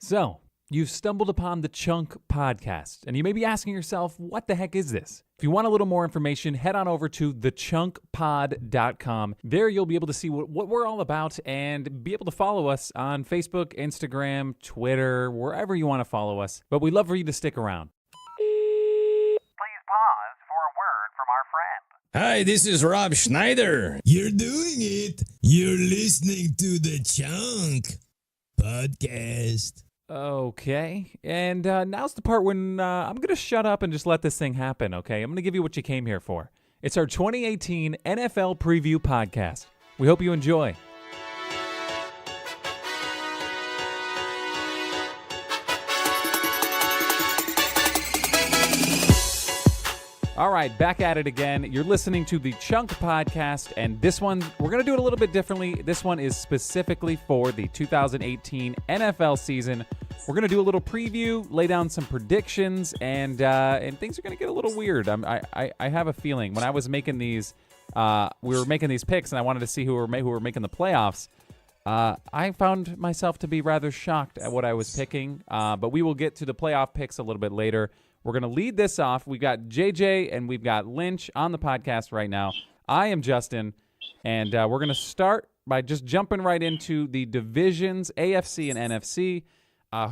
So, you've stumbled upon the Chunk Podcast, and you may be asking yourself, what the heck is this? If you want a little more information, head on over to thechunkpod.com. There you'll be able to see what we're all about and be able to follow us on Facebook, Instagram, Twitter, wherever you want to follow us. But we'd love for you to stick around. Please pause for a word from our friend. Hi, this is Rob Schneider. You're doing it. You're listening to the Chunk Podcast. Okay, and now's the part when I'm going to shut up and just let this thing happen, okay? I'm going to give you what you came here for. It's our 2018 NFL Preview Podcast. We hope you enjoy. All right, back at it again. You're listening to the Chunk Podcast, and this one, we're going to do it a little bit differently. This one is specifically for the 2018 NFL season. We're going to do a little preview, lay down some predictions, and things are going to get a little weird. I have a feeling. When I was making these, we were making these picks, and I wanted to see who were making the playoffs. I found myself to be rather shocked at what I was picking, but we will get to the playoff picks a little bit later. We're going to lead this off. We've got JJ and we've got Lynch on the podcast right now. I am Justin, and we're going to start by just jumping right into the divisions, AFC and NFC,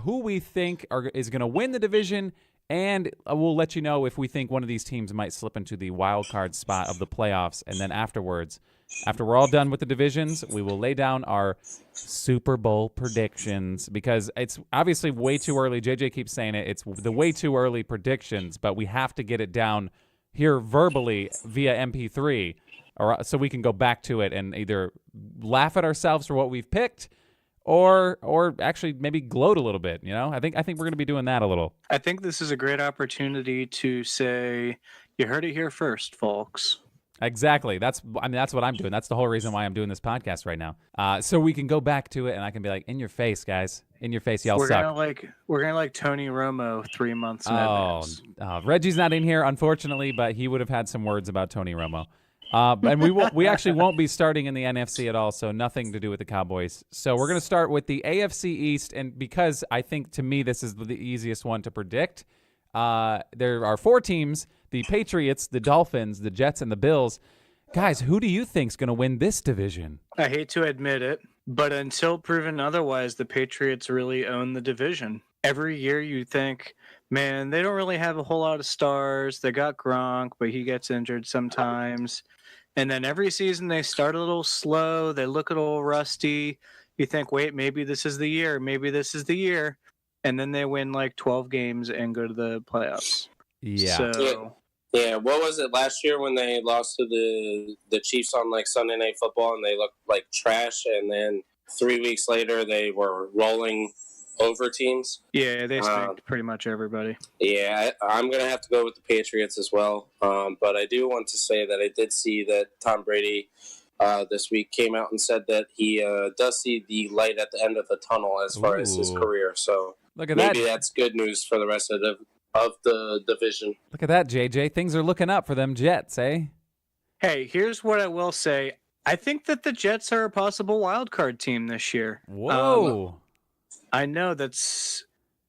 who we think is going to win the division, and we'll let you know if we think one of these teams might slip into the wild card spot of the playoffs. And then afterwards, after we're all done with the divisions, we will lay down our Super Bowl predictions, because it's obviously way too early. JJ keeps saying it. It's the way too early predictions, but we have to get it down here verbally via MP3, so we can go back to it and either laugh at ourselves for what we've picked or actually maybe gloat a little bit, you know? I think we're going to be doing that a little. I think this is a great opportunity to say, you heard it here first, folks. Exactly. That's what I'm doing. That's the whole reason why I'm doing this podcast right now. So we can go back to it, and I can be like, in your face, guys. In your face, y'all suck. We're gonna like Tony Romo 3 months in advance. Reggie's not in here, unfortunately, but he would have had some words about Tony Romo. And we actually won't be starting in the NFC at all, so nothing to do with the Cowboys. So we're gonna start with the AFC East, and because I think, to me, this is the easiest one to predict. There are 4 teams: the Patriots, the Dolphins, the Jets, and the Bills. Guys, who do you think's going to win this division? I hate to admit it, but until proven otherwise, the Patriots really own the division. Every year you think, man, they don't really have a whole lot of stars. They got Gronk, but he gets injured sometimes. And then every season they start a little slow. They look a little rusty. You think, wait, maybe this is the year. Maybe this is the year. And then they win like 12 games and go to the playoffs. Yeah. Yeah, what was it last year when they lost to the Chiefs on like Sunday Night Football and they looked like trash, and then 3 weeks later they were rolling over teams? Yeah, they spanked pretty much everybody. Yeah, I'm going to have to go with the Patriots as well. But I do want to say that I did see that Tom Brady this week came out and said that he does see the light at the end of the tunnel as far as his career. So look at maybe that's good news for the rest of the division. Look at that, JJ. Things are looking up for them Jets, eh? Hey, here's what I will say. I think that the Jets are a possible wild card team this year. Whoa. I know that's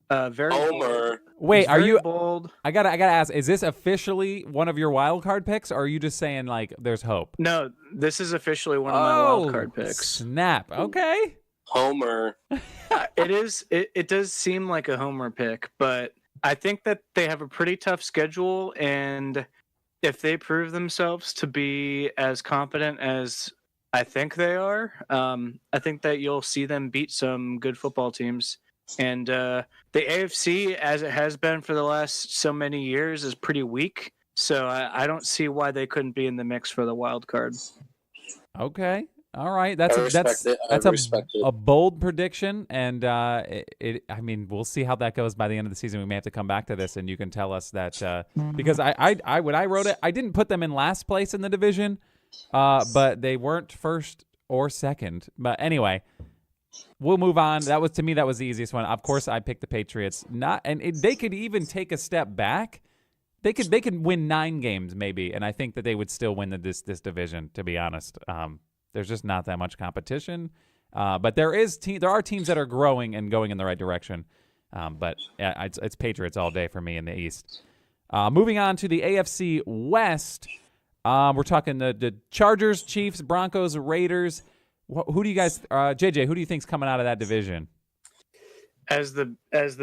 very Homer. bold. Wait, are you bold? I gotta ask, is this officially one of your wild card picks, or are you just saying like there's hope? No, this is officially one of my wild card picks. Snap. Okay. Homer. It does seem like a homer pick, but I think that they have a pretty tough schedule, and if they prove themselves to be as competent as I think they are, I think that you'll see them beat some good football teams. And the AFC, as it has been for the last so many years, is pretty weak. So I don't see why they couldn't be in the mix for the wild card. Okay. All right. That's a bold prediction, and I mean, we'll see how that goes by the end of the season. We may have to come back to this, and you can tell us that because I when I wrote it, I didn't put them in last place in the division, but they weren't first or second. But anyway, we'll move on. That was, to me, that was the easiest one. Of course, I picked the Patriots. They could even take a step back. They could win 9 games maybe, and I think that they would still win this division. To be honest. There's just not that much competition. But there are teams that are growing and going in the right direction. But yeah, it's Patriots all day for me in the East. Moving on to the AFC West, we're talking the Chargers, Chiefs, Broncos, Raiders. Who do you guys, JJ? Who do you think's coming out of that division? As the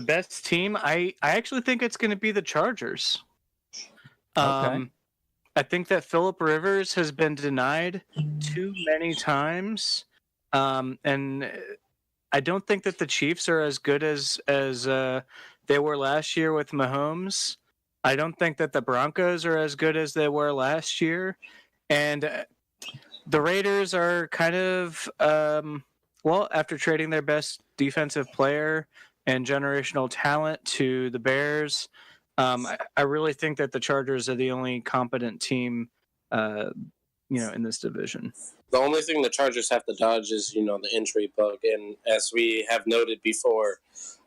best team, I actually think it's going to be the Chargers. Okay. I think that Phillip Rivers has been denied too many times, and I don't think that the Chiefs are as good as they were last year with Mahomes. I don't think that the Broncos are as good as they were last year, and the Raiders are kind of after trading their best defensive player and generational talent to the Bears. I really think that the Chargers are the only competent team, in this division. The only thing the Chargers have to dodge is, the injury bug. And as we have noted before,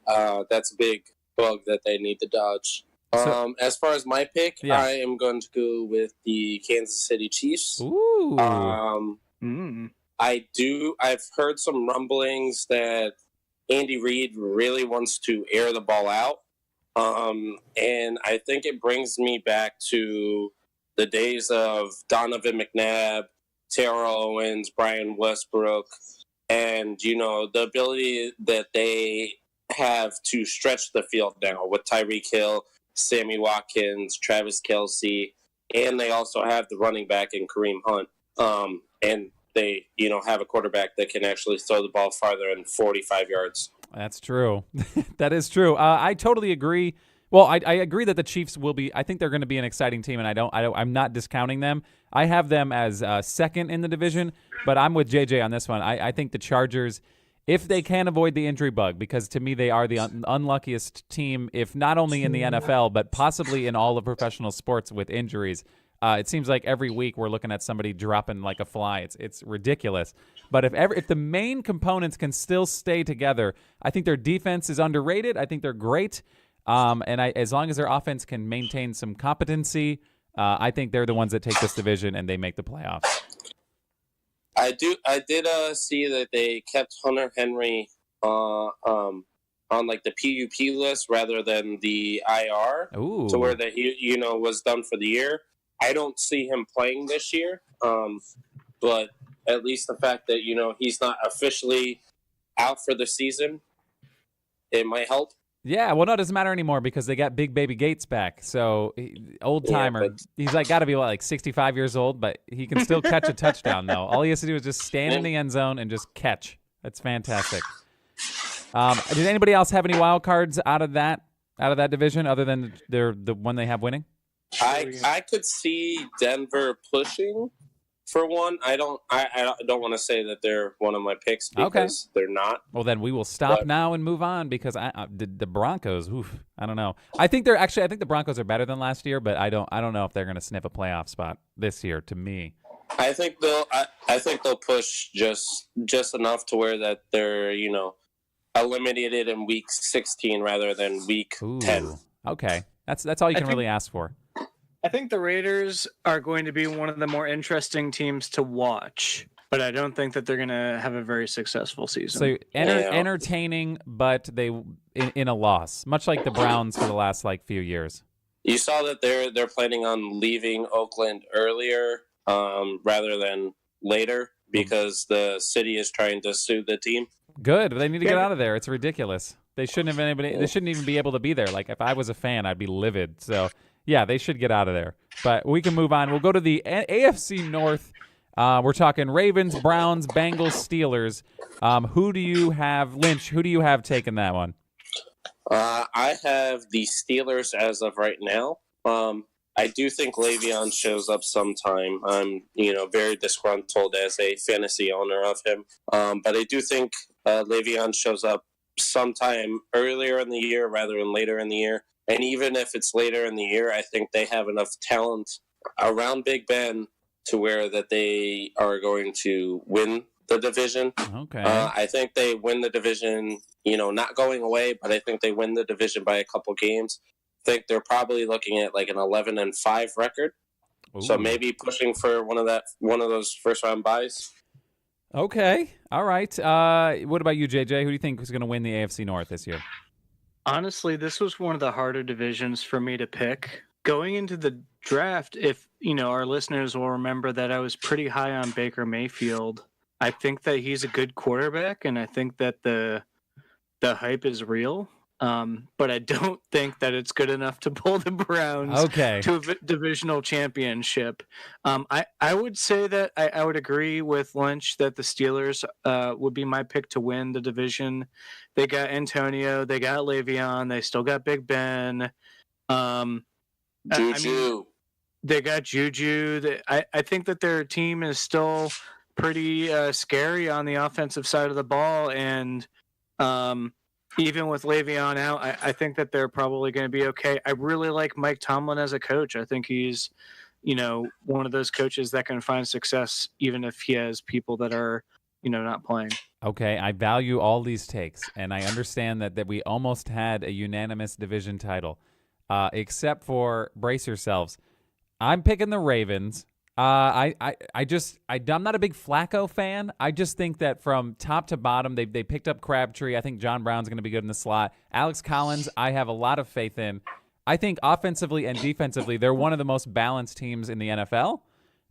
that's a big bug that they need to dodge. As far as my pick, I am going to go with the Kansas City Chiefs. Ooh. I've heard some rumblings that Andy Reid really wants to air the ball out. And I think it brings me back to the days of Donovan McNabb, Terrell Owens, Brian Westbrook, and, the ability that they have to stretch the field now with Tyreek Hill, Sammy Watkins, Travis Kelce, and they also have the running back in Kareem Hunt. And they, have a quarterback that can actually throw the ball farther than 45 yards. That's true. That is true. I totally agree. Well, I agree that the Chiefs will be. I think they're going to be an exciting team, and I'm not discounting them. I have them as second in the division, but I'm with JJ on this one. I think the Chargers, if they can avoid the injury bug, because to me they are the unluckiest team, if not only in the NFL but possibly in all of professional sports with injuries. It seems like every week we're looking at somebody dropping like a fly. It's ridiculous. But if the main components can still stay together, I think their defense is underrated. I think they're great. As long as their offense can maintain some competency, I think they're the ones that take this division and they make the playoffs. I did see that they kept Hunter Henry on like the PUP list rather than the IR. Ooh. To where that he was done for the year. I don't see him playing this year, but at least the fact that, he's not officially out for the season, it might help. Yeah, well, no, it doesn't matter anymore because they got Big Baby Gates back. So, old timer. He's got to be, 65 years old, but he can still catch a touchdown, though. All he has to do is just stand in the end zone and just catch. That's fantastic. Did anybody else have any wild cards out of that division other than the one they have winning? I could see Denver pushing for one. I don't want to say that they're one of my picks because they're not. Well, then we will stop now and move on because the Broncos. Oof, I don't know. I think the Broncos are better than last year, but I don't know if they're going to sniff a playoff spot this year. To me, I think they'll push just enough to where that they're eliminated in week 16 rather than week 10. Okay, that's all you can really ask for. I think the Raiders are going to be one of the more interesting teams to watch, but I don't think that they're going to have a very successful season. So entertaining, but they in a loss, much like the Browns for the last few years. You saw that they're planning on leaving Oakland earlier rather than later because the city is trying to sue the team. Good. They need to get out of there. It's ridiculous. They shouldn't have been able. They shouldn't even be able to be there. If I was a fan, I'd be livid. So. Yeah, they should get out of there. But we can move on. We'll go to the AFC North. We're talking Ravens, Browns, Bengals, Steelers. Who do you have, Lynch? Who do you have taking that one? I have the Steelers as of right now. I do think Le'Veon shows up sometime. I'm, very disgruntled as a fantasy owner of him. But I do think Le'Veon shows up sometime earlier in the year rather than later in the year. And even if it's later in the year, I think they have enough talent around Big Ben to where that they are going to win the division. Okay. I think they win the division, not going away, but I think they win the division by a couple games. I think they're probably looking at an 11-5 record. Ooh. So maybe pushing for one of those first round buys. Okay. All right. What about you, JJ? Who do you think is going to win the AFC North this year? Honestly, this was one of the harder divisions for me to pick. Going into the draft, if our listeners will remember that I was pretty high on Baker Mayfield. I think that he's a good quarterback, and I think that the hype is real. But I don't think that it's good enough to pull the Browns to a divisional championship. I would say that I would agree with Lynch that the Steelers would be my pick to win the division. They got Antonio, they got Le'Veon, they still got Big Ben. Juju. They got Juju. I think that their team is still pretty scary on the offensive side of the ball, and even with Le'Veon out, I think that they're probably going to be okay. I really like Mike Tomlin as a coach. I think he's, one of those coaches that can find success even if he has people that are, not playing. Okay, I value all these takes, and I understand that we almost had a unanimous division title, except for, brace yourselves, I'm picking the Ravens. I'm not a big Flacco fan. I just think that from top to bottom, they picked up Crabtree. I think John Brown's going to be good in the slot. Alex Collins, I have a lot of faith in. I think offensively and defensively, they're one of the most balanced teams in the NFL.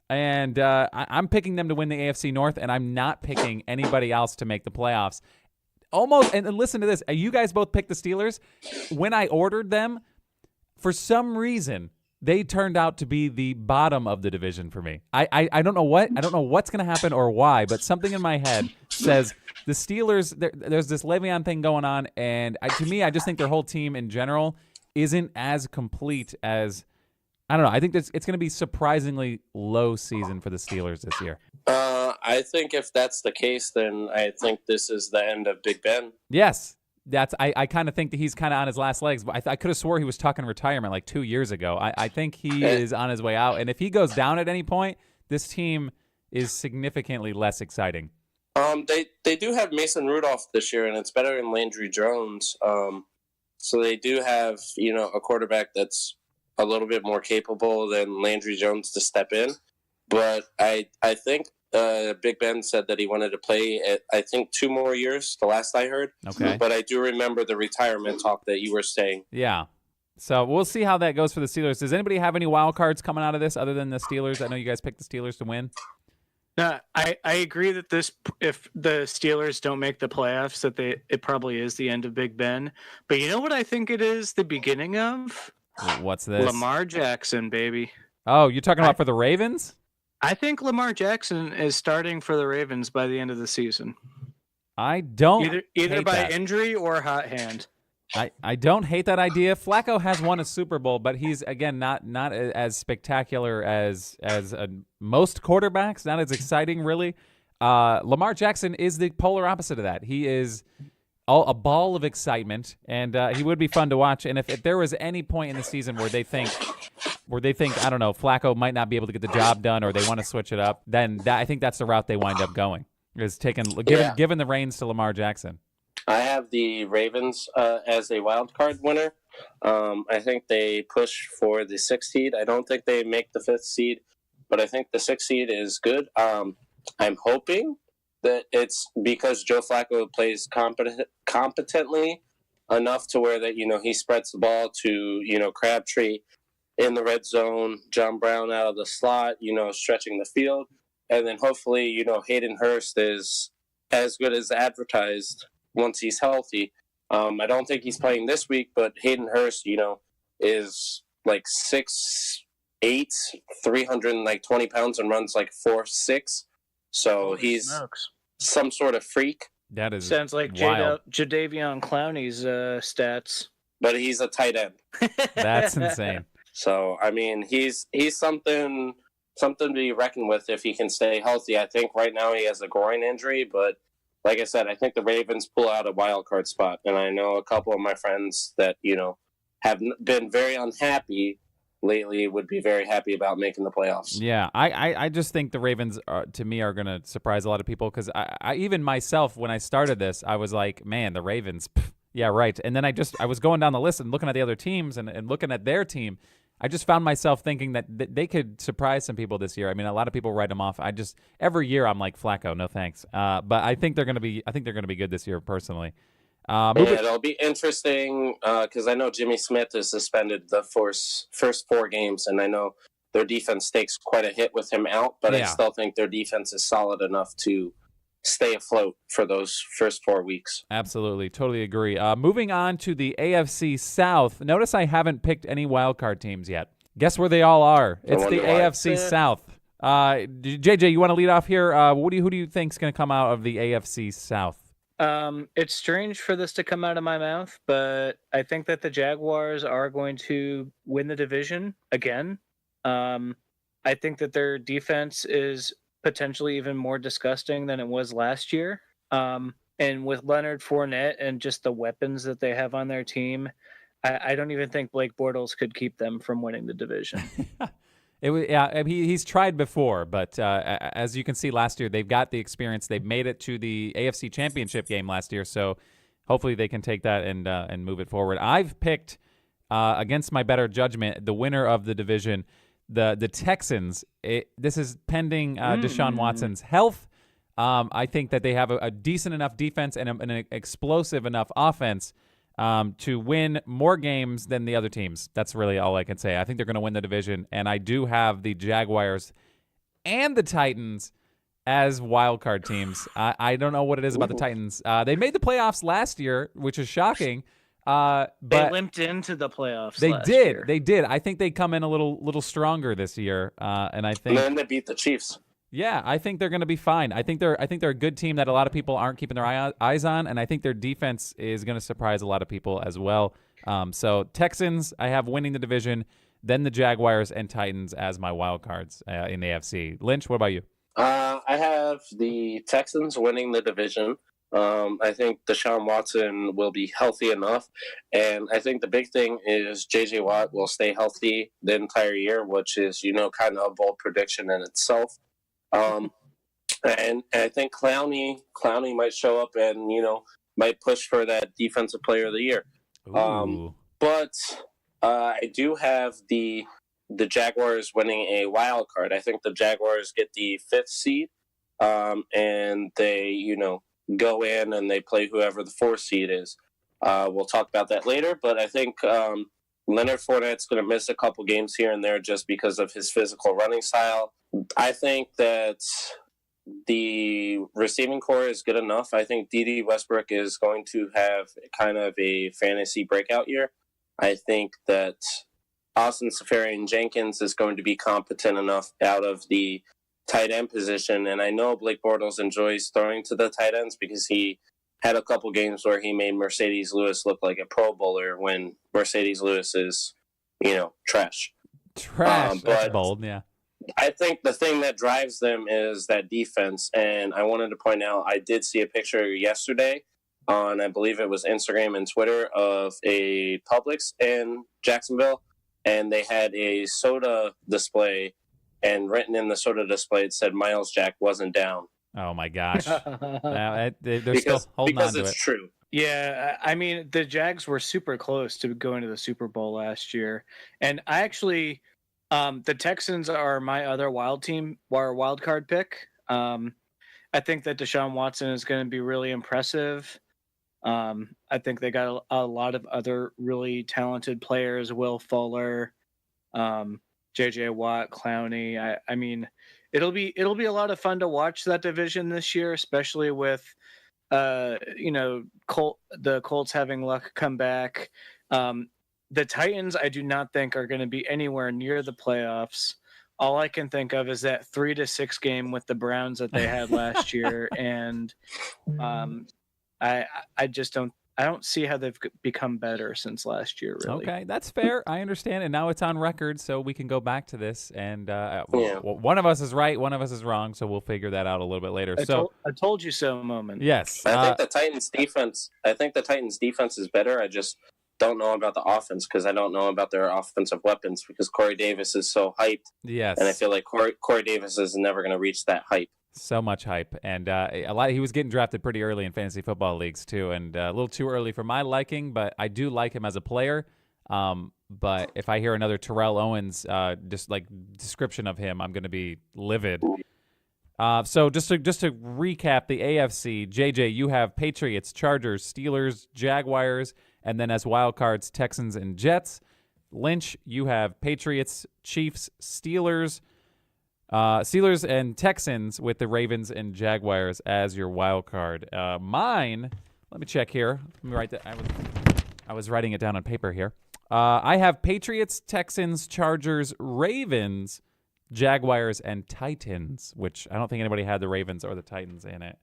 And I'm picking them to win the AFC North, and I'm not picking anybody else to make the playoffs. Almost, and listen to this. You guys both picked the Steelers. When I ordered them, for some reason, they turned out to be the bottom of the division for me. I don't know what's going to happen or why, but something in my head says the Steelers, there's this Le'Veon thing going on, and to me, I just think their whole team in general isn't as complete as, I don't know. I think it's going to be surprisingly low season for the Steelers this year. I think if that's the case, then I think this is the end of Big Ben. Yes. I kind of think that he's kind of on his last legs. I could have swore he was talking retirement like 2 years ago. I think he is on his way out. And if he goes down at any point, this team is significantly less exciting. They do have Mason Rudolph this year, and it's better than Landry Jones. So they do have, a quarterback that's a little bit more capable than Landry Jones to step in. But I think Big Ben said that he wanted to play at, I think, 2 more years, the last I heard. Okay. But I do remember the retirement talk that you were saying. Yeah. So we'll see how that goes for the Steelers. Does anybody have any wild cards coming out of this other than the Steelers? I know you guys picked the Steelers to win. I agree that if the Steelers don't make the playoffs, that it probably is the end of Big Ben. But you know what I think it is the beginning of? What's this? Lamar Jackson, baby. Oh, you're talking about for the Ravens? I think Lamar Jackson is starting for the Ravens by the end of the season. I don't either by that. Injury or hot hand. I don't hate that idea. Flacco has won a Super Bowl, but he's again not as spectacular as most quarterbacks. Not as exciting, really. Lamar Jackson is the polar opposite of that. He is a ball of excitement, and he would be fun to watch. And if there was any point in the season where they think I don't know, Flacco might not be able to get the job done, or they want to switch it up, then I think that's the route they wind up going. Is giving the reins to Lamar Jackson. I have the Ravens as a wild card winner. I think they push for the 6th seed. I don't think they make the 5th seed, but I think the 6th seed is good. I'm hoping that it's because Joe Flacco plays competently enough to where that he spreads the ball to Crabtree in the red zone, John Brown out of the slot, stretching the field, and then hopefully Hayden Hurst is as good as advertised once he's healthy. I don't think he's playing this week, but Hayden Hurst, is like 6'8", 320 pounds and runs like 4.6. So he's some sort of freak. That is sounds like Jadeveon Clowney's stats. But he's a tight end. That's insane. So I mean, he's something to be reckoned with if he can stay healthy. I think right now he has a groin injury, but like I said, I think the Ravens pull out a wild card spot, and I know a couple of my friends that have been very unhappy lately would be very happy about making the playoffs. Yeah, I just think the Ravens to me are going to surprise a lot of people, because I even myself, when I started this, I was like, man, the Ravens, yeah, right. And then I was going down the list and looking at the other teams and looking at their team. I just found myself thinking that they could surprise some people this year. I mean, a lot of people write them off. Every year I'm like, Flacco, no thanks. But I think they're going to be good this year personally. It'll be interesting because I know Jimmy Smith is suspended the first 4 games, and I know their defense takes quite a hit with him out, but I still think their defense is solid enough to stay afloat for those first 4 weeks. Absolutely. Totally agree. Moving on to the AFC South. Notice I haven't picked any wildcard teams yet. Guess where they all are? It's the AFC South. JJ, you want to lead off here? Who do you think is going to come out of the AFC South? It's strange for this to come out of my mouth, but I think that the Jaguars are going to win the division again. I think that their defense is potentially even more disgusting than it was last year. And with Leonard Fournette and just the weapons that they have on their team, I don't even think Blake Bortles could keep them from winning the division. He's tried before, but as you can see last year, they've got the experience. They've made it to the AFC Championship game last year, so hopefully they can take that and move it forward. I've picked, against my better judgment, the winner of the division, the Texans. This is pending Deshaun Watson's health. I think that they have a decent enough defense and an explosive enough offense to win more games than the other teams. That's really all I can say. I think they're going to win the division, and I do have the Jaguars and the Titans as wildcard teams. I don't know what it is about the Titans. They made the playoffs last year, which is shocking. But they limped into the playoffs. They did. I think they come in a little stronger this year, and I think. And then they beat the Chiefs. Yeah, I think they're going to be fine. I think they're a good team that a lot of people aren't keeping their eyes on, and I think their defense is going to surprise a lot of people as well. So Texans, I have winning the division, then the Jaguars and Titans as my wild cards in the AFC. Lynch, what about you? I have the Texans winning the division. I think Deshaun Watson will be healthy enough, and I think the big thing is J.J. Watt will stay healthy the entire year, which is kind of a bold prediction in itself. And I think Clowney might show up and might push for that Defensive Player of the Year. But I do have the Jaguars winning a wild card. I think the Jaguars get the 5th seed, and they go in and they play whoever the 4th seed is. We'll talk about that later, but I think Leonard Fournette's going to miss a couple games here and there just because of his physical running style. I think that the receiving core is good enough. I think D.D. Westbrook is going to have kind of a fantasy breakout year. I think that Austin Seferian-Jenkins is going to be competent enough out of the tight end position. And I know Blake Bortles enjoys throwing to the tight ends because he had a couple games where he made Mercedes Lewis look like a Pro Bowler when Mercedes Lewis is, trash. That's bold, yeah. I think the thing that drives them is that defense. And I wanted to point out, I did see a picture yesterday on, I believe it was Instagram and Twitter, of a Publix in Jacksonville. And they had a soda display, and written in the soda display, it said Miles Jack wasn't down. Oh, my gosh. They're still holding on to it. Because it's true. Yeah, I mean, the Jags were super close to going to the Super Bowl last year. And I actually... the Texans are my other wild card pick. I think that Deshaun Watson is going to be really impressive. I think they got a lot of other really talented players: Will Fuller, J.J. Watt, Clowney. I mean, it'll be a lot of fun to watch that division this year, especially with the Colts having luck come back. The Titans, I do not think are going to be anywhere near the playoffs. All I can think of is that 3-6 game with the Browns that they had last year, and I don't see how they've become better since last year. Really. Okay, that's fair. I understand, and now it's on record, so we can go back to this. And one of us is right, one of us is wrong, so we'll figure that out a little bit later. I told you so. Moment. Yes, I think the Titans defense is better. I just don't know about the offense because I don't know about their offensive weapons because Corey Davis is so hyped. Yes. And I feel like Corey Davis is never going to reach that hype. So much hype. And he was getting drafted pretty early in fantasy football leagues too, and a little too early for my liking, but I do like him as a player. But if I hear another Terrell Owens just like description of him, I'm going to be livid. So just to recap the AFC, JJ, you have Patriots, Chargers, Steelers, Jaguars, and then as wild cards, Texans and Jets. Lynch, you have Patriots, Chiefs, Steelers and Texans with the Ravens and Jaguars as your wild card. Mine, let me check here. Let me write that. I was writing it down on paper here. I have Patriots, Texans, Chargers, Ravens, Jaguars, and Titans, which I don't think anybody had the Ravens or the Titans in it.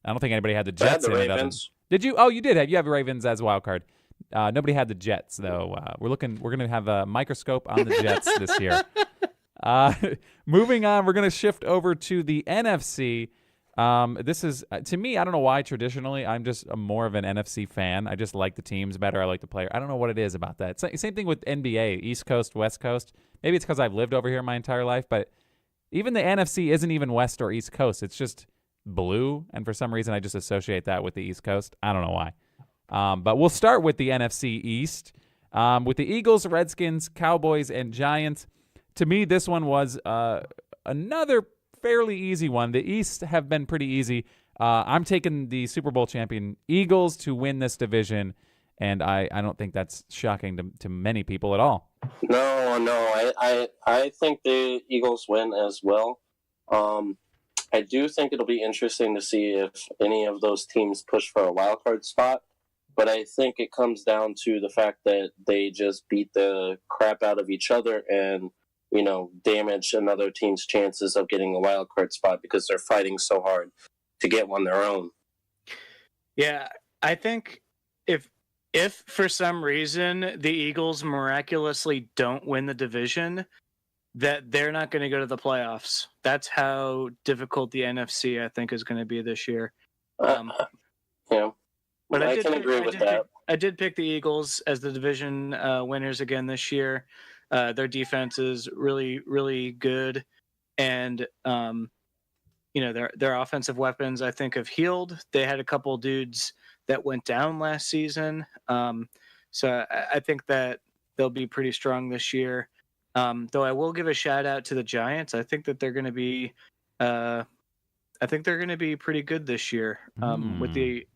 I don't think anybody had the Jets in Ravens. it. Did you? Oh, you did. You have Ravens as wild card. Nobody had the Jets though. We're going to have a microscope on the Jets this year. Moving on, we're going to shift over to the NFC. This is to me, I don't know why traditionally I'm just more of an NFC fan. I just like the teams better. I like the player. I don't know what it is about that. Same thing with NBA, East Coast, West Coast. Maybe it's because I've lived over here my entire life, but even the NFC isn't even West or East Coast. It's just blue, and for some reason I just associate that with the East Coast. I don't know why. But we'll start with the NFC East with the Eagles, Redskins, Cowboys, and Giants. To me, this one was another fairly easy one. The East have been pretty easy. I'm taking the Super Bowl champion Eagles to win this division, and I don't think that's shocking to many people at all. No. I think the Eagles win as well. I do think it'll be interesting to see if any of those teams push for a wild card spot. But I think it comes down to the fact that they just beat the crap out of each other and, damage another team's chances of getting a wild card spot because they're fighting so hard to get one their own. Yeah, I think if for some reason the Eagles miraculously don't win the division, that they're not going to go to the playoffs. That's how difficult the NFC, I think, is going to be this year. Yeah. But I can agree with that. I did pick the Eagles as the division winners again this year. Their defense is really, really good, and their offensive weapons I think have healed. They had a couple dudes that went down last season, so I think that they'll be pretty strong this year. Though I will give a shout out to the Giants. I think that they're going to be, pretty good this year with the.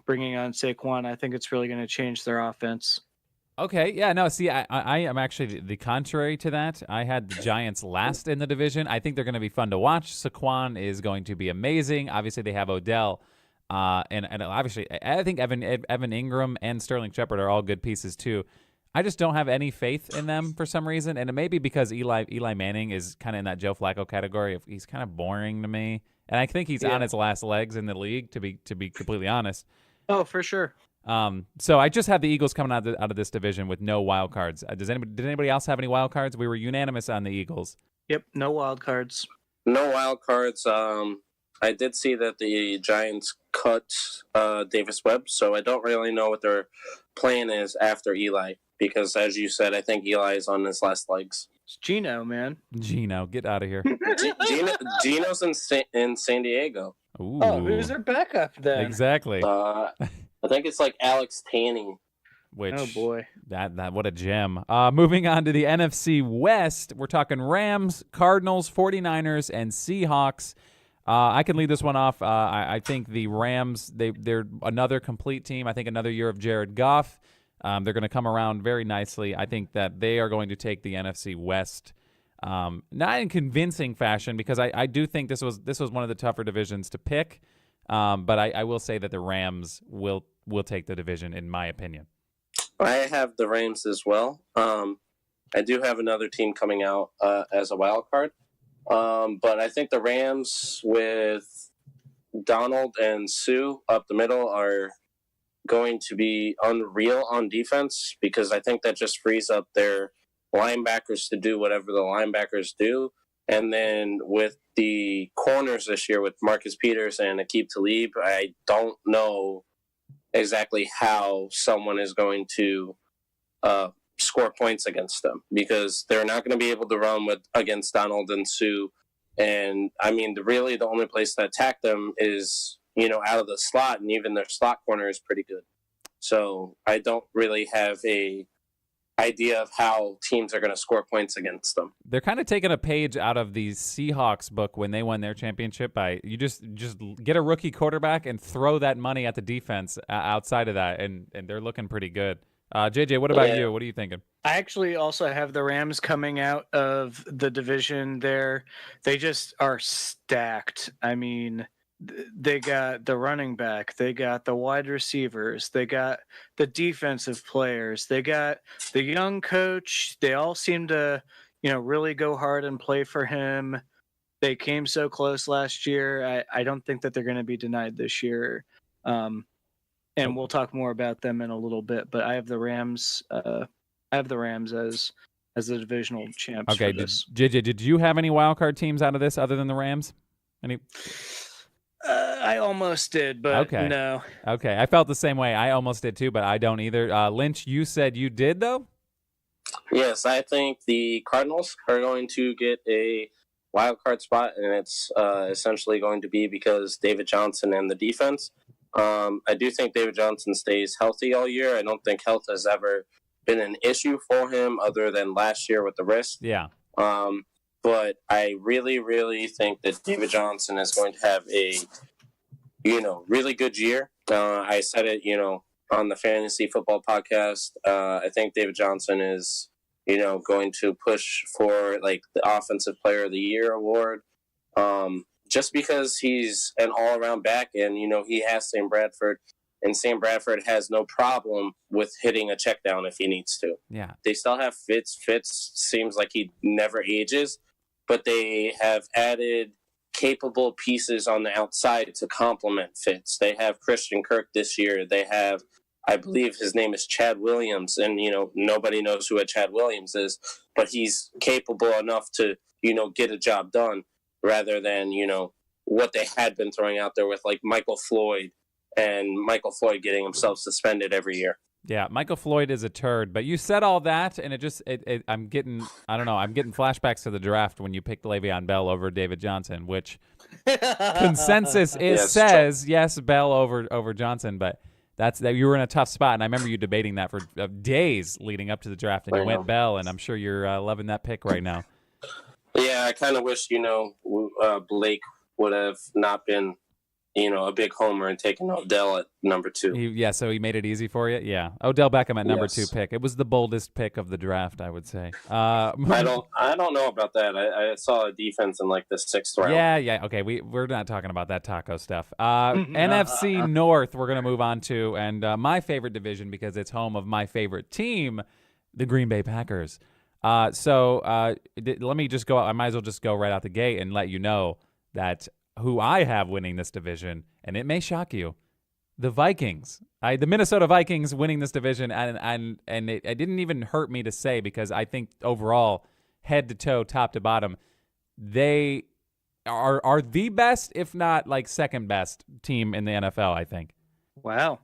Bringing on Saquon, I think it's really going to change their offense. Okay, yeah, no, see, I am actually the contrary to that. I had the Giants last in the division. I think they're going to be fun to watch. Saquon is going to be amazing. Obviously, they have Odell, and obviously, I think Evan Ingram and Sterling Shepard are all good pieces too. I just don't have any faith in them for some reason, and it may be because Eli Manning is kind of in that Joe Flacco category. He's kind of boring to me. And I think he's on his last legs in the league, to be completely honest. Oh, for sure. So I just have the Eagles coming out of this division with no wild cards. Did anybody else have any wild cards? We were unanimous on the Eagles. Yep, no wild cards. No wild cards. I did see that the Giants cut Davis Webb, so I don't really know what their plan is after Eli. Because, as you said, I think Eli is on his last legs. It's Geno, man. Geno, get out of here. Geno's in San Diego. Ooh. Oh, who's their backup then? Exactly. I think it's like Alex Tanney. Which, oh boy, that what a gem. Moving on to the NFC West, we're talking Rams, Cardinals, 49ers, and Seahawks. I can lead this one off. I think the Rams, they're another complete team. I think another year of Jared Goff. They're going to come around very nicely. I think that they are going to take the NFC West, not in convincing fashion, because I do think this was one of the tougher divisions to pick. But I will say that the Rams will take the division, in my opinion. I have the Rams as well. I do have another team coming out as a wild card. But I think the Rams with Donald and Sue up the middle are going to be unreal on defense, because I think that just frees up their linebackers to do whatever the linebackers do. And then with the corners this year with Marcus Peters and Aqib Talib, I don't know exactly how someone is going to score points against them, because they're not going to be able to run against Donald and Sue. And I mean, really the only place to attack them is, out of the slot, and even their slot corner is pretty good. So I don't really have a idea of how teams are going to score points against them. They're kind of taking a page out of the Seahawks book when they won their championship by you just get a rookie quarterback and throw that money at the defense outside of that, and they're looking pretty good. JJ, what about you? What are you thinking? I actually also have the Rams coming out of the division there. They just are stacked. I mean, they got the running back, they got the wide receivers, they got the defensive players, they got the young coach. They all seem to, really go hard and play for him. They came so close last year. I don't think that they're going to be denied this year. And we'll talk more about them in a little bit, but I have the Rams. I have the Rams as the divisional champs. Okay, JJ, did you have any wild card teams out of this other than the Rams? Any? I almost did, but no. Okay, I felt the same way. I almost did too, but I don't either. Lynch, you said you did though? Yes, I think the Cardinals are going to get a wild card spot, and it's essentially going to be because David Johnson and the defense. I do think David Johnson stays healthy all year. I don't think health has ever been an issue for him other than last year with the wrist. Yeah. But I really, really think that David Johnson is going to have a, really good year. I said it, on the Fantasy Football Podcast. I think David Johnson is, going to push for like the Offensive Player of the Year award. Just because he's an all-around back and, he has Sam Bradford, and Sam Bradford has no problem with hitting a check down if he needs to. Yeah. They still have Fitz. Fitz seems like he never ages, but they have added capable pieces on the outside to complement Fitz. They have Christian Kirk this year. They have, I believe his name is Chad Williams, and, nobody knows who a Chad Williams is, but he's capable enough to, get a job done rather than, what they had been throwing out there with like Michael Floyd and Michael Floyd getting himself suspended every year. Yeah, Michael Floyd is a turd, but you said all that, and I'm getting flashbacks to the draft when you picked Le'Veon Bell over David Johnson, which consensus says yes, Bell over Johnson, but that you were in a tough spot, and I remember you debating that for days leading up to the draft, and you went Bell, and I'm sure you're loving that pick right now. Yeah, I kind of wish, Blake would have not been, a big homer and taken Odell at number 2. So he made it easy for you? Yeah. Odell Beckham at number 2 pick. It was the boldest pick of the draft, I would say. I don't know about that. I saw a defense in like the 6th round. Yeah. Okay, we're not talking about that taco stuff. NFC North we're going to move on to, and my favorite division because it's home of my favorite team, the Green Bay Packers. Let me just go. I might as well just go right out the gate and let you know that who I have winning this division, and it may shock you, the Vikings. The Minnesota Vikings winning this division, and it didn't even hurt me to say because I think overall, head to toe, top to bottom, they are the best, if not like second best team in the NFL. I think. Wow,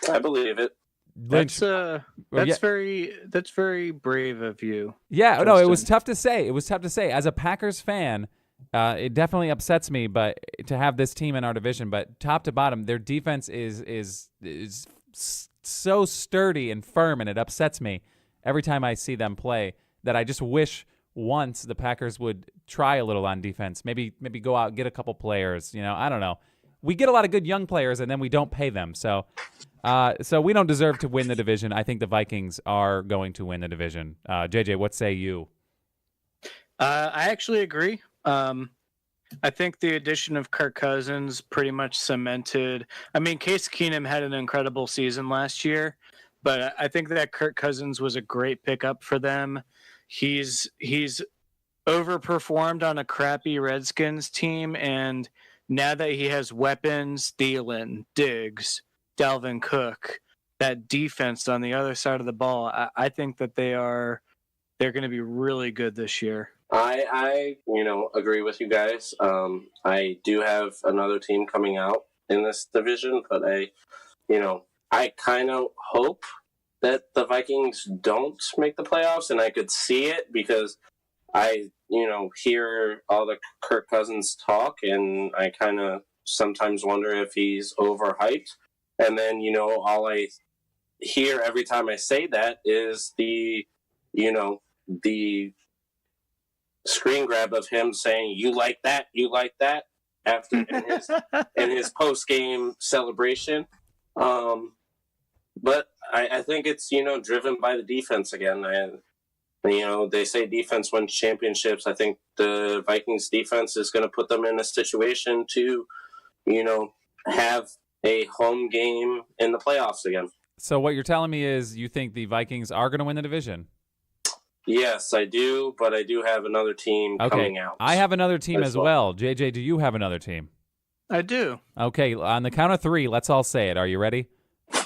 I believe it. Lynch, that's very brave of you. Yeah, Justin. No, it was tough to say. As a Packers fan, it definitely upsets me, but to have this team in our division, but top to bottom, their defense is so sturdy and firm, and it upsets me every time I see them play that I just wish once the Packers would try a little on defense. Maybe go out and get a couple players. I don't know. We get a lot of good young players, and then we don't pay them. So we don't deserve to win the division. I think the Vikings are going to win the division. JJ, what say you? I actually agree. I think the addition of Kirk Cousins pretty much cemented. I mean, Case Keenum had an incredible season last year, but I think that Kirk Cousins was a great pickup for them. He's overperformed on a crappy Redskins team, and now that he has weapons, Thielen, Diggs, Dalvin Cook, that defense on the other side of the ball, I think that they're going to be really good this year. I agree with you guys. I do have another team coming out in this division, but I kind of hope that the Vikings don't make the playoffs, and I could see it because I, hear all the Kirk Cousins talk, and I kind of sometimes wonder if he's overhyped. And then, all I hear every time I say that is the the screen grab of him saying, you like that, after in his post-game celebration. But I think it's, driven by the defense again. And, they say defense wins championships. I think the Vikings defense is going to put them in a situation to, have a home game in the playoffs again. So what you're telling me is you think the Vikings are going to win the division? Yes, I do, but I do have another team coming out. I have another team as well. JJ, do you have another team? I do. Okay, on the count of 3, let's all say it. Are you ready?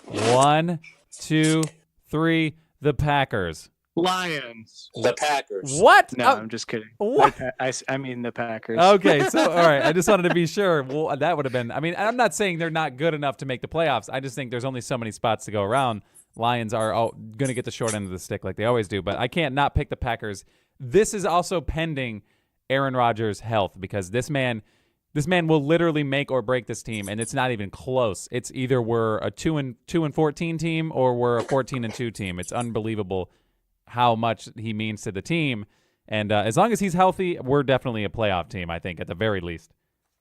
1, 2, 3. The Packers. Lions. The Packers. What? No, I'm just kidding. What? I mean the Packers. Okay, so all right. I just wanted to be sure. Well, that would have been. I mean, I'm not saying they're not good enough to make the playoffs. I just think there's only so many spots to go around. Lions are going to get the short end of the stick like they always do, but I can't not pick the Packers. This is also pending Aaron Rodgers' health because this man will literally make or break this team, and it's not even close. It's either we're a 2-14 team or we're a 14-2 team. It's unbelievable how much he means to the team, and as long as he's healthy, we're definitely a playoff team. I think at the very least.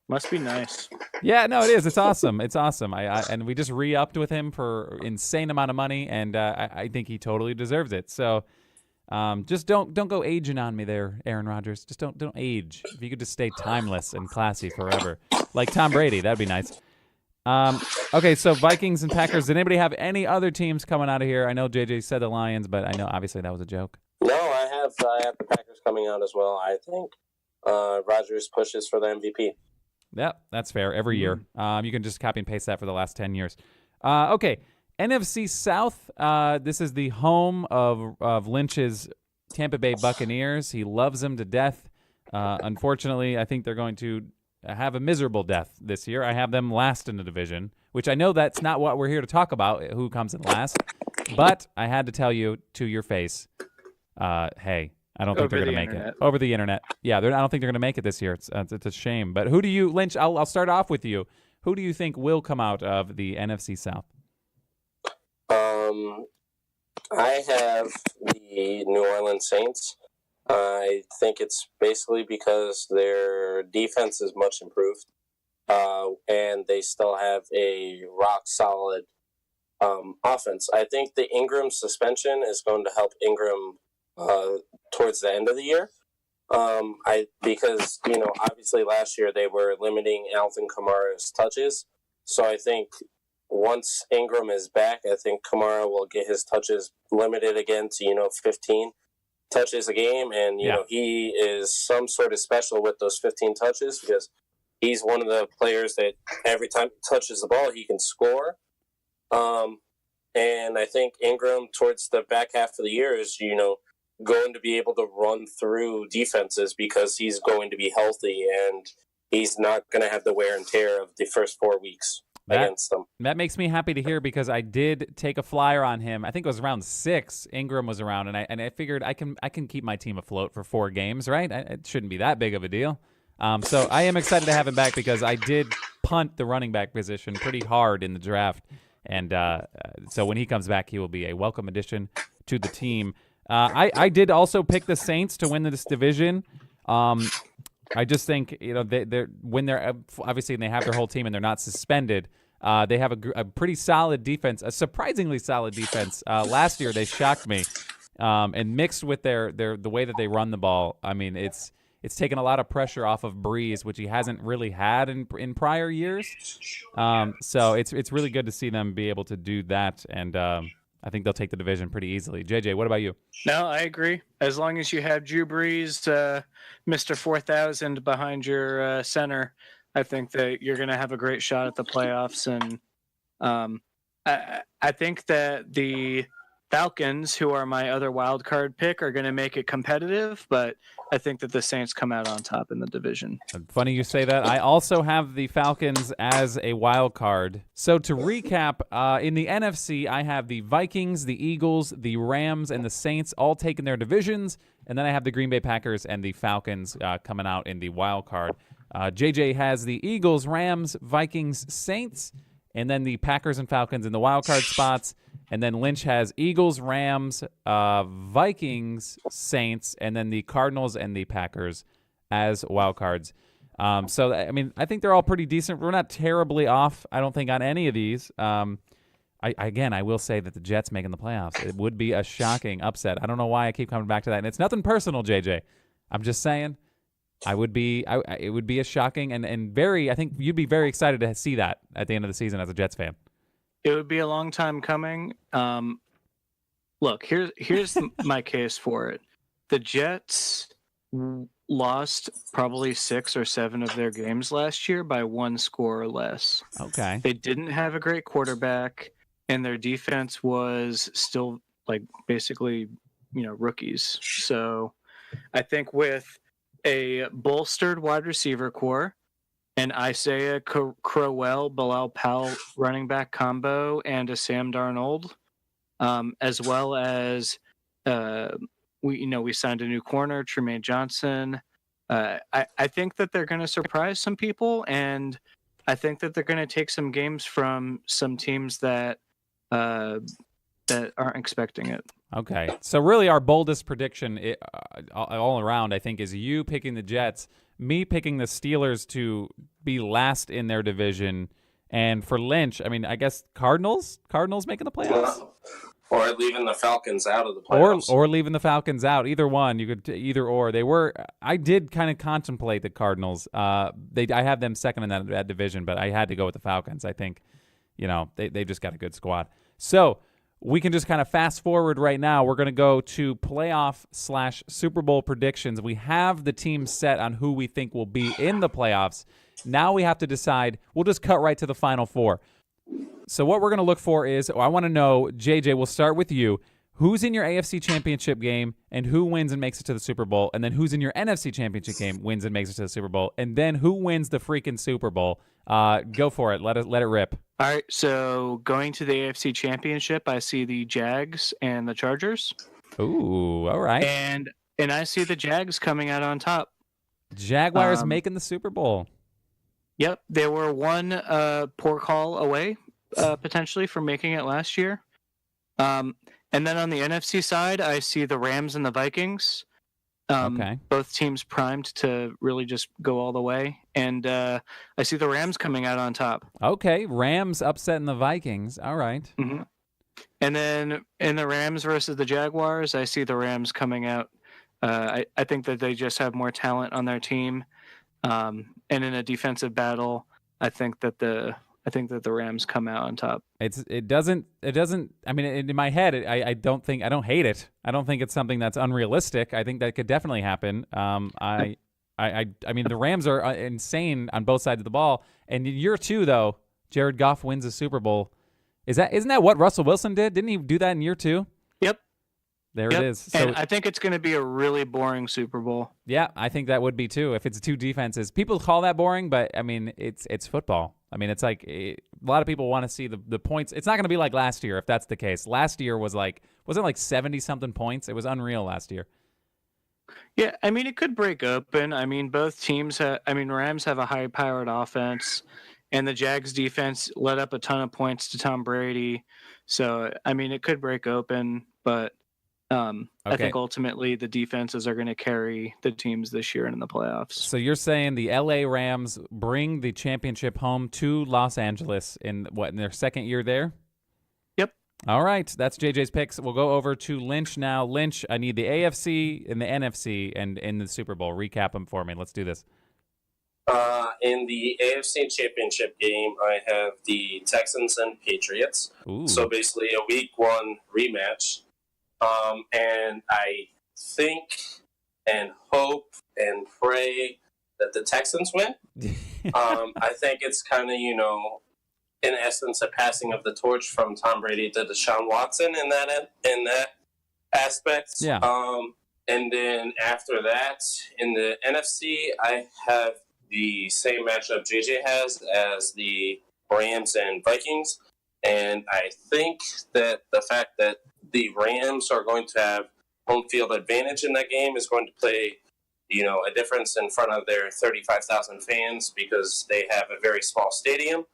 Must be nice. Yeah, no, it is. It's awesome. It's awesome. And we just re-upped with him for insane amount of money, and I think he totally deserves it. So, just don't go aging on me there, Aaron Rodgers. Just don't age. If you could just stay timeless and classy forever, like Tom Brady, that'd be nice. Okay, so Vikings and Packers. Did anybody have any other teams coming out of here? I know JJ said the Lions, but I know obviously that was a joke. No, I have the Packers coming out as well. I think Rodgers pushes for the MVP. Yeah, that's fair. Every year. You can just copy and paste that for the last 10 years. Okay, NFC South. This is the home of Lynch's Tampa Bay Buccaneers. He loves them to death. Unfortunately, I think they're going to have a miserable death this year. I have them last in the division, which I know that's not what we're here to talk about, who comes in last. But I had to tell you to your face, hey, I don't think they're going to make it. Over the internet. Yeah, I don't think they're going to make it this year. It's a shame. But who do you, Lynch, I'll start off with you. Who do you think will come out of the NFC South? I have the New Orleans Saints. I think it's basically because their defense is much improved, and they still have a rock-solid offense. I think the Ingram suspension is going to help Ingram towards the end of the year. Because obviously last year they were limiting Alvin Kamara's touches. So I think once Ingram is back, I think Kamara will get his touches limited again to 15 touches a game, and he is some sort of special with those 15 touches because he's one of the players that every time he touches the ball he can score. And I think Ingram towards the back half of the year is going to be able to run through defenses because he's going to be healthy and he's not going to have the wear and tear of the first 4 weeks against them. That makes me happy to hear because I did take a flyer on him. I think it was around 6. Ingram was around, and I figured I can keep my team afloat for 4 games, right? It shouldn't be that big of a deal. So I am excited to have him back because I did punt the running back position pretty hard in the draft, and so when he comes back, he will be a welcome addition to the team. I did also pick the Saints to win this division. I just think they're when they're obviously they have their whole team and they're not suspended. They have a pretty solid defense, a surprisingly solid defense. Last year they shocked me, and mixed with the way that they run the ball. I mean, it's taken a lot of pressure off of Breeze, which he hasn't really had in prior years. So it's really good to see them be able to do that, and I think they'll take the division pretty easily. JJ, what about you? No, I agree. As long as you have Drew Brees, Mr. 4000 behind your center, I think that you're going to have a great shot at the playoffs. And I think that the Falcons, who are my other wild card pick, are going to make it competitive, but I think that the Saints come out on top in the division. Funny you say that. I also have the Falcons as a wild card. So to recap, in the NFC, I have the Vikings, the Eagles, the Rams, and the Saints all taking their divisions, and then I have the Green Bay Packers and the Falcons coming out in the wild card. JJ has the Eagles, Rams, Vikings, Saints, and then the Packers and Falcons in the wild card spots. And then Lynch has Eagles, Rams, Vikings, Saints, and then the Cardinals and the Packers as wild cards. So, I mean, I think they're all pretty decent. We're not terribly off, I don't think, on any of these. I will say that the Jets making the playoffs, it would be a shocking upset. I don't know why I keep coming back to that. And it's nothing personal, JJ. I'm just saying it would be a shocking and very, I think you'd be very excited to see that at the end of the season as a Jets fan. It would be a long time coming. Look, here's my case for it. The Jets lost probably 6 or 7 of their games last year by 1 score or less. Okay. They didn't have a great quarterback, and their defense was still like basically, rookies. So I think with a bolstered wide receiver core, an Isaiah Crowell, Bilal Powell running back combo, and a Sam Darnold, as well as we signed a new corner, Tremaine Johnson. I think that they're going to surprise some people, and I think that they're going to take some games from some teams that aren't expecting it. Okay. So really our boldest prediction all around, I think, is you picking the Jets, me picking the Steelers to be last in their division, and for Lynch, I mean, I guess Cardinals making the playoffs? Or leaving the Falcons out of the playoffs. Or leaving the Falcons out. Either one. You could either or. I did kind of contemplate the Cardinals. I have them second in that division, but I had to go with the Falcons. I think, they just got a good squad. So we can just kind of fast forward right now. We're going to go to playoff/Super Bowl predictions. We have the team set on who we think will be in the playoffs. Now we have to decide. We'll just cut right to the Final Four. So what we're going to look for is, I want to know, JJ, we'll start with you. Who's in your AFC Championship game and who wins and makes it to the Super Bowl? And then who's in your NFC Championship game, wins and makes it to the Super Bowl? And then who wins the freaking Super Bowl? Go for it. Let it rip. All right, so going to the AFC Championship, I see the Jags and the Chargers. Ooh, all right. And I see the Jags coming out on top. Jaguars making the Super Bowl. Yep, they were one poor call away, potentially, from making it last year. And then on the NFC side, I see the Rams and the Vikings. Okay. Both teams primed to really just go all the way. And I see the Rams coming out on top. Okay, Rams upsetting the Vikings. All right. Mm-hmm. And then in the Rams versus the Jaguars, I see the Rams coming out. I think that they just have more talent on their team. And in a defensive battle, I think that the Rams come out on top. It doesn't. I mean, in my head, I don't hate it. I don't think it's something that's unrealistic. I think that could definitely happen. I mean, the Rams are insane on both sides of the ball. And in year 2, though, Jared Goff wins a Super Bowl. Isn't that what Russell Wilson did? Didn't he do that in year 2? Yep. There it is. So, and I think it's going to be a really boring Super Bowl. Yeah, I think that would be too. If it's 2 defenses, people call that boring, but I mean, it's football. I mean, it's like a lot of people want to see the points. It's not going to be like last year if that's the case. Last year wasn't like 70-something points. It was unreal last year. Yeah, I mean, it could break open. I mean, both teams Rams have a high-powered offense, and the Jags defense let up a ton of points to Tom Brady. So, I mean, it could break open, but I think ultimately the defenses are going to carry the teams this year in the playoffs. So you're saying the LA Rams bring the championship home to Los Angeles in their second year there? Yep. All right, that's JJ's picks. We'll go over to Lynch now. Lynch, I need the AFC and the NFC and in the Super Bowl. Recap them for me. Let's do this. In the AFC Championship game, I have the Texans and Patriots. Ooh. So basically a Week 1 rematch. And I think and hope and pray that the Texans win. I think it's kind of, in essence, a passing of the torch from Tom Brady to Deshaun Watson in that aspect. Yeah. And then after that, in the NFC, I have the same matchup JJ has as the Rams and Vikings. And I think that the fact that the Rams are going to have home field advantage in that game is going to play, a difference in front of their 35,000 fans because they have a very small stadium.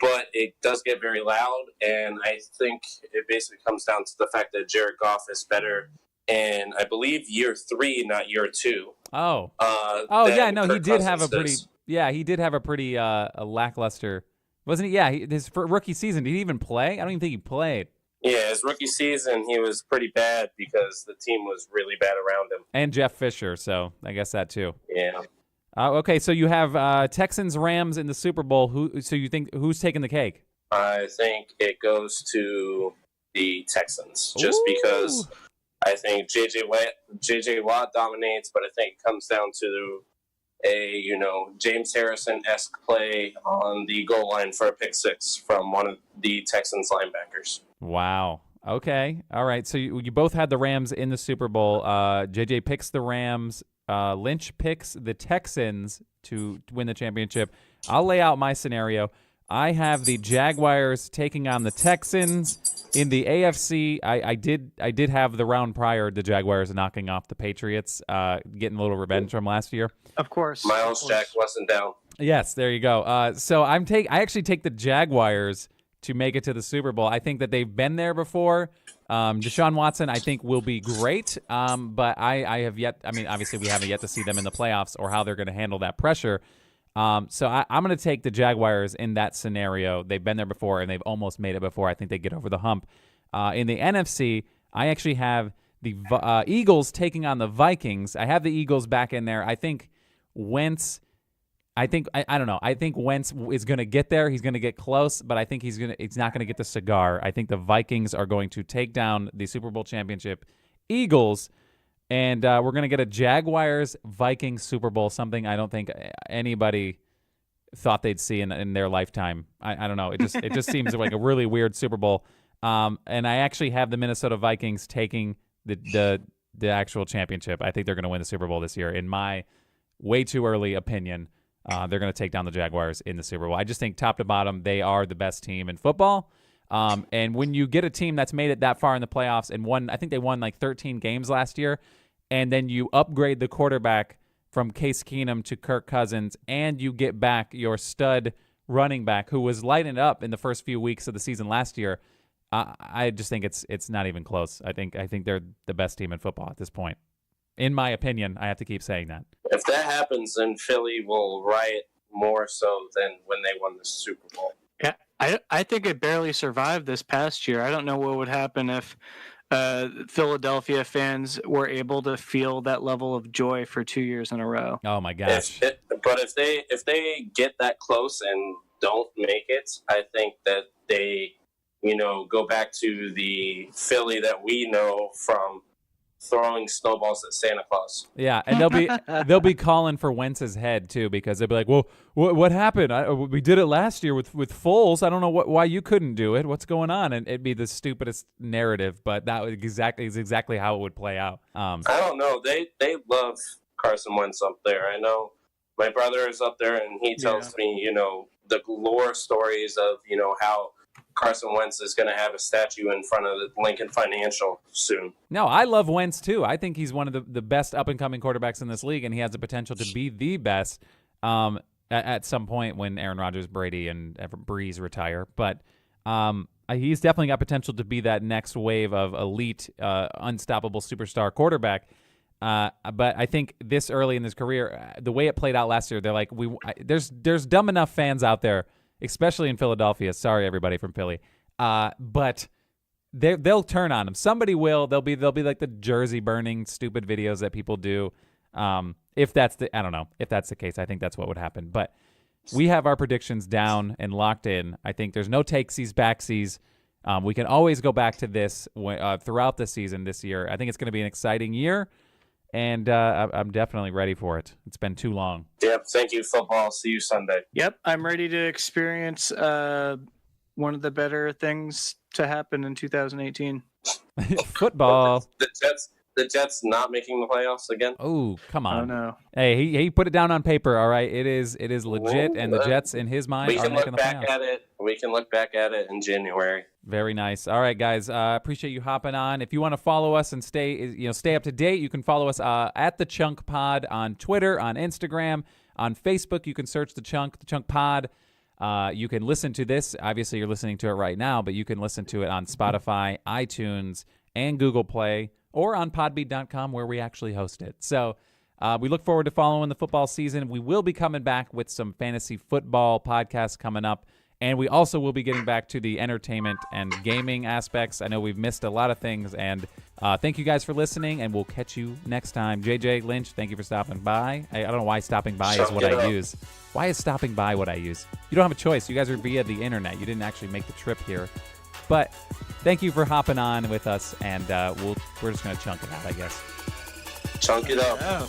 but it does get very loud, and I think it basically comes down to the fact that Jared Goff is better in, I believe, year 3, not year 2. Oh, than yeah, no, he Kirk did have a Cousins pretty, does. he did have a pretty lackluster, wasn't he? Yeah, his rookie season, did he even play? I don't even think he played. Yeah, his rookie season, he was pretty bad because the team was really bad around him. And Jeff Fisher, so I guess that too. Yeah. Okay, so you have Texans Rams in the Super Bowl. So you think who's taking the cake? I think it goes to the Texans just because I think J.J. Watt dominates, but I think it comes down to a James Harrison-esque play on the goal line for a pick six from one of the Texans linebackers. Wow. Okay. All right. So you both had the Rams in the Super Bowl. JJ picks the Rams. Lynch picks the Texans to win the championship. I'll lay out my scenario. I have the Jaguars taking on the Texans. In the AFC, I did have the round prior the Jaguars knocking off the Patriots, getting a little revenge from last year. Of course. Miles Jack wasn't down. Yes, there you go. So I actually take the Jaguars to make it to the Super Bowl. I think that they've been there before. Deshaun Watson, I think, will be great, but I have yet. I mean, obviously, we haven't yet to see them in the playoffs or how they're going to handle that pressure. So I'm going to take the Jaguars in that scenario. They've been there before, and they've almost made it before. I think they get over the hump. In the NFC, I actually have the Eagles taking on the Vikings. I have the Eagles back in there. I think Wentz. I don't know. I think Wentz is going to get there. He's going to get close, but I think he's not going to get the cigar. I think the Vikings are going to take down the Super Bowl championship Eagles, and we're going to get a Jaguars-Vikings Super Bowl, something I don't think anybody thought they'd see in their lifetime. I don't know. It just seems like a really weird Super Bowl. And I actually have the Minnesota Vikings taking the actual championship. I think they're going to win the Super Bowl this year, in my way too early opinion. They're going to take down the Jaguars in the Super Bowl. I just think top to bottom, they are the best team in football. And when you get a team that's made it that far in the playoffs and won, I think they won like 13 games last year, and then you upgrade the quarterback from Case Keenum to Kirk Cousins, and you get back your stud running back who was lighting it up in the first few weeks of the season last year, I just think it's not even close. I think they're the best team in football at this point. In my opinion, I have to keep saying that. If that happens, then Philly will riot more so than when they won the Super Bowl. Yeah, I think it barely survived this past year. I don't know what would happen if Philadelphia fans were able to feel that level of joy for 2 years in a row. Oh my gosh! But if they get that close and don't make it, I think that they go back to the Philly that we know from throwing snowballs at Santa Claus. Yeah, and they'll be calling for Wentz's head too, because they'll be like, "Well, what happened? We did it last year with Foles. I don't know why you couldn't do it. What's going on?" And it'd be the stupidest narrative, but that is exactly how it would play out. I don't know. They love Carson Wentz up there. I know my brother is up there, and he tells me, the lore stories of how Carson Wentz is going to have a statue in front of the Lincoln Financial soon. No, I love Wentz too. I think he's one of the best up-and-coming quarterbacks in this league, and he has the potential to be the best at some point when Aaron Rodgers, Brady, and Breeze retire. But he's definitely got potential to be that next wave of elite, unstoppable superstar quarterback. But I think this early in his career, the way it played out last year, they're like, there's dumb enough fans out there, especially in Philadelphia. Sorry, everybody from Philly. But they'll turn on him. Somebody will. They'll be like the jersey burning stupid videos that people do. I don't know if that's the case. I think that's what would happen. But we have our predictions down and locked in. I think there's no takesies, backsies. We can always go back to this throughout the season this year. I think it's going to be an exciting year. And I'm definitely ready for it. It's been too long. Yep. Thank you, football. See you Sunday. Yep. I'm ready to experience one of the better things to happen in 2018. Football. The Jets not making the playoffs again? Oh, come on. Oh, no. Hey, he put it down on paper, all right? It is legit, and the Jets, in his mind, are making the playoffs. We can look back at it in January. Very nice. All right, guys. Appreciate you hopping on. If you want to follow us and stay up to date, you can follow us at the Chunk Pod on Twitter, on Instagram, on Facebook. You can search the Chunk Pod. You can listen to this. Obviously, you're listening to it right now, but you can listen to it on Spotify, iTunes, and Google Play, or on podbean.com where we actually host it. So we look forward to following the football season. We will be coming back with some fantasy football podcasts coming up, and we also will be getting back to the entertainment and gaming aspects. I know we've missed a lot of things, and thank you guys for listening, and we'll catch you next time. JJ, Lynch, thank you for stopping by. I don't know why stopping by is what I use. Why is stopping by what I use? You don't have a choice. You guys are via the internet. You didn't actually make the trip here. But thank you for hopping on with us, and we're just going to chunk it out, I guess. Chunk it up. Yeah.